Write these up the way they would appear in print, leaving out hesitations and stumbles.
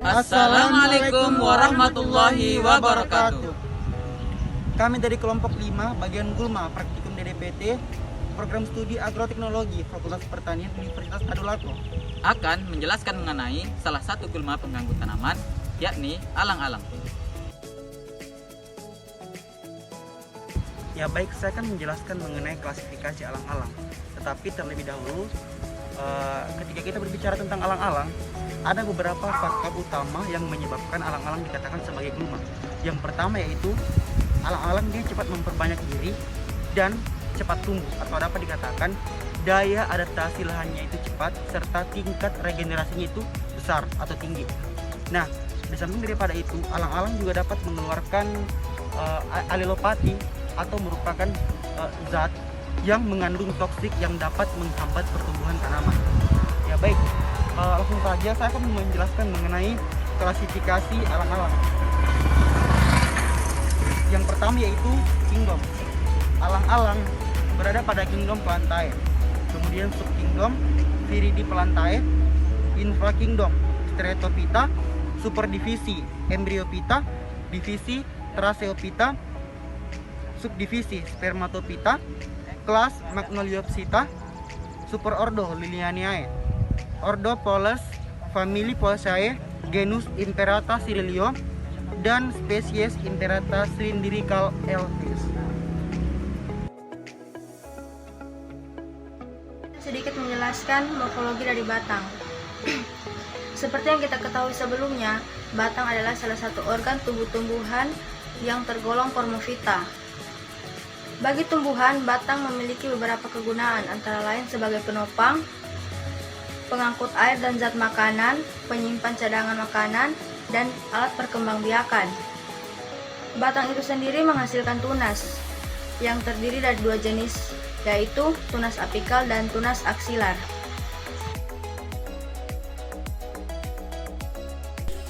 Assalamualaikum warahmatullahi wabarakatuh. Kami dari kelompok 5 bagian Gulma Praktikum DDPT Program Studi Agroteknologi Fakultas Pertanian Universitas Tadulako Akan menjelaskan mengenai salah satu gulma pengganggu tanaman, yakni alang-alang. Ya baik, saya akan menjelaskan mengenai klasifikasi alang-alang. Tetapi terlebih dahulu, ketika kita berbicara tentang alang-alang, ada beberapa faktor utama yang menyebabkan alang-alang dikatakan sebagai gulma. Yang pertama yaitu alang-alang dia cepat memperbanyak diri dan cepat tumbuh, atau dapat dikatakan daya adaptasi lahannya itu cepat serta tingkat regenerasinya itu besar atau tinggi. Nah, di samping daripada itu, alang-alang juga dapat mengeluarkan alelopati atau merupakan zat yang mengandung toksik yang dapat menghambat pertumbuhan tanaman. Ya baik, langsung saja saya akan menjelaskan mengenai klasifikasi alang-alang. Yang pertama yaitu kingdom. Alang-alang berada pada kingdom Plantae, kemudian subkingdom Viridiplantae, infrakingdom Stereotopita, superdivisi Embryopita, divisi Tracheopita, subdivisi Spermatopita, kelas Magnoliopsita, superordo Lilianae, ordo Poles, famili Poaceae, genus Imperata Cyrilio, dan spesies Imperata cylindrical Elvis. Sedikit menjelaskan morfologi dari batang. Seperti yang kita ketahui sebelumnya, batang adalah salah satu organ tumbuh-tumbuhan yang tergolong Formophyta. Bagi tumbuhan, batang memiliki beberapa kegunaan, antara lain sebagai penopang, pengangkut air dan zat makanan, penyimpan cadangan makanan, dan alat perkembangbiakan. Batang itu sendiri menghasilkan tunas yang terdiri dari dua jenis, yaitu tunas apikal dan tunas aksilar.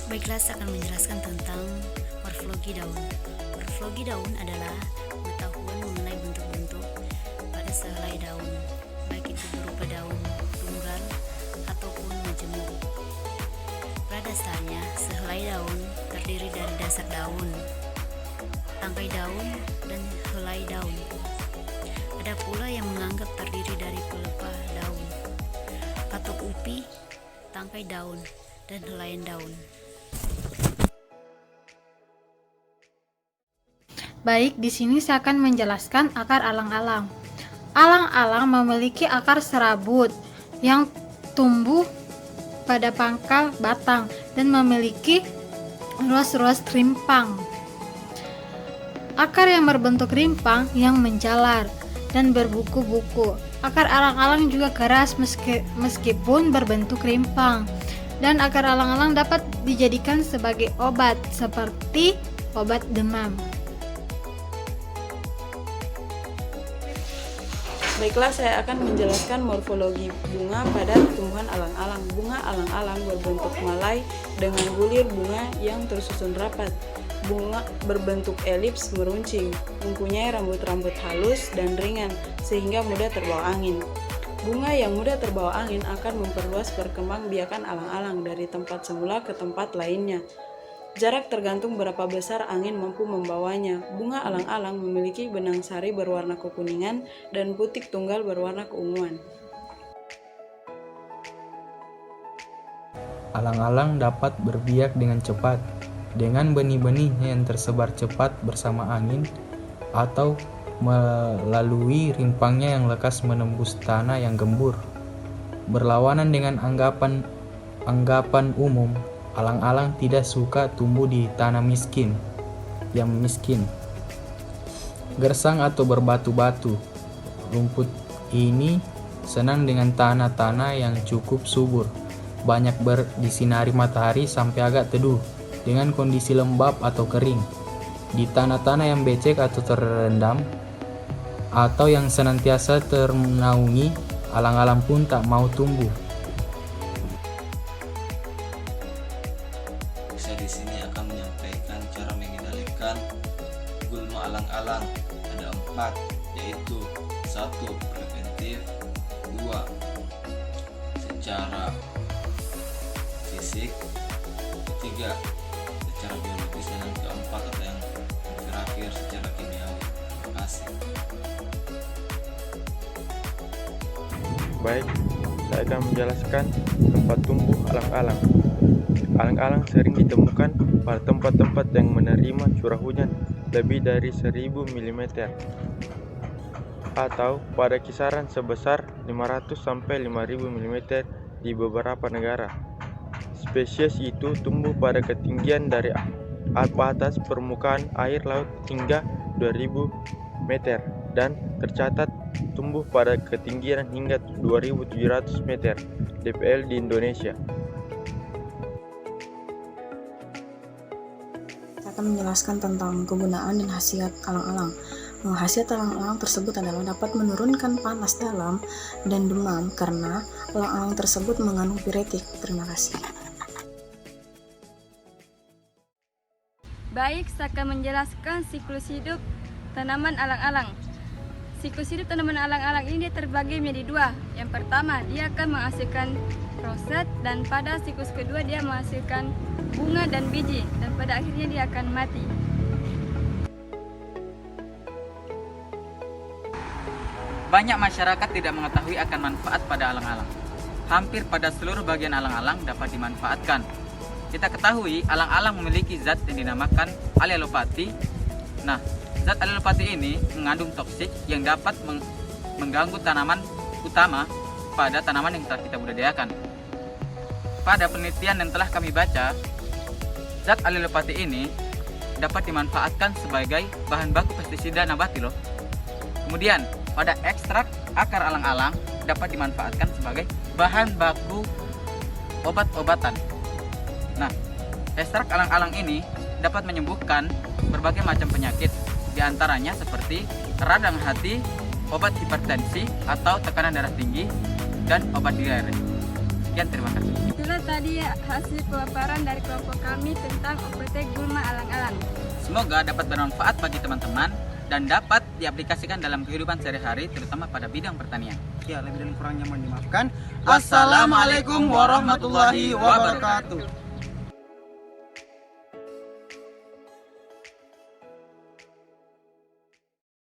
Baiklah, saya akan menjelaskan tentang morfologi daun. Morfologi daun adalah pengetahuan mengenai bentuk-bentuk pada sehelai daun, baik itu berupa daun tunggal ataupun majemuk. Pada dasarnya, sehelai daun terdiri dari dasar daun, tangkai daun, dan helai daun. Ada pula yang menganggap terdiri dari pelepah daun, katuk upi, tangkai daun, dan helaian daun. Baik, di sini saya akan menjelaskan akar alang-alang. Alang-alang memiliki akar serabut yang tumbuh pada pangkal batang dan memiliki ruas-ruas rimpang. Akar yang berbentuk rimpang yang menjalar dan berbuku-buku. Akar alang-alang juga keras meskipun berbentuk rimpang. Dan akar alang-alang dapat dijadikan sebagai obat seperti obat demam. Baiklah, saya akan menjelaskan morfologi bunga pada tumbuhan alang-alang. Bunga alang-alang berbentuk malai dengan bulir bunga yang tersusun rapat. Bunga berbentuk elips meruncing, mempunyai rambut-rambut halus dan ringan sehingga mudah terbawa angin. Bunga yang mudah terbawa angin akan memperluas perkembangbiakan alang-alang dari tempat semula ke tempat lainnya. Jarak tergantung berapa besar angin mampu membawanya. Bunga alang-alang memiliki benang sari berwarna kekuningan dan putik tunggal berwarna keunguan. Alang-alang dapat berbiak dengan cepat, dengan benih-benihnya yang tersebar cepat bersama angin, atau melalui rimpangnya yang lekas menembus tanah yang gembur. Berlawanan dengan anggapan umum, alang-alang tidak suka tumbuh di tanah yang miskin, gersang atau berbatu-batu. Rumput ini senang dengan tanah-tanah yang cukup subur, banyak disinari matahari sampai agak teduh, dengan kondisi lembab atau kering. Di tanah-tanah yang becek atau terendam, atau yang senantiasa ternaungi, alang-alang pun tak mau tumbuh. Saya di sini akan menyampaikan cara mengendalikan gulma alang-alang. Ada 4, yaitu 1. Preventif, 2. Secara fisik, ketiga secara biologis, dan yang keempat atau yang terakhir secara kimiawi. Terima kasih. Baik, saya akan menjelaskan tempat tumbuh alang-alang. Alang-alang sering ditemukan pada tempat-tempat yang menerima curah hujan lebih dari 1000 mm atau pada kisaran sebesar 500 sampai 5000 mm di beberapa negara. Spesies itu tumbuh pada ketinggian dari atas permukaan air laut hingga 2000 meter dan tercatat tumbuh pada ketinggian hingga 2700 meter DPL di Indonesia. Saya akan menjelaskan tentang kegunaan dan khasiat alang-alang. Khasiat alang-alang tersebut adalah dapat menurunkan panas dalam dan demam karena alang-alang tersebut mengandung piretik. Terima kasih. Baik, saya akan menjelaskan siklus hidup tanaman alang-alang. Siklus hidup tanaman alang-alang ini terbagi menjadi dua. Yang pertama, dia akan menghasilkan roset, dan pada siklus kedua dia menghasilkan bunga dan biji, dan pada akhirnya dia akan mati. Banyak masyarakat tidak mengetahui akan manfaat pada alang-alang. Hampir pada seluruh bagian alang-alang dapat dimanfaatkan. Kita ketahui alang-alang memiliki zat yang dinamakan alelopati. Nah, zat alelopati ini mengandung toksik yang dapat mengganggu tanaman utama pada tanaman yang telah kita budidayakan. Pada penelitian yang telah kami baca, zat alelopati ini dapat dimanfaatkan sebagai bahan baku pestisida nabati loh. Kemudian, pada ekstrak akar alang-alang dapat dimanfaatkan sebagai bahan baku obat-obatan. Nah, ekstrak alang-alang ini dapat menyembuhkan berbagai macam penyakit, diantaranya seperti radang hati, obat hipertensi atau tekanan darah tinggi, dan obat diare. Sekian, terima kasih. Itulah tadi hasil pemaparan dari kelompok kami tentang OPT gulma alang-alang. Semoga dapat bermanfaat bagi teman-teman dan dapat diaplikasikan dalam kehidupan sehari-hari, terutama pada bidang pertanian. Ya, lebih dan kurangnya mohon dimaafkan. Assalamualaikum warahmatullahi wabarakatuh.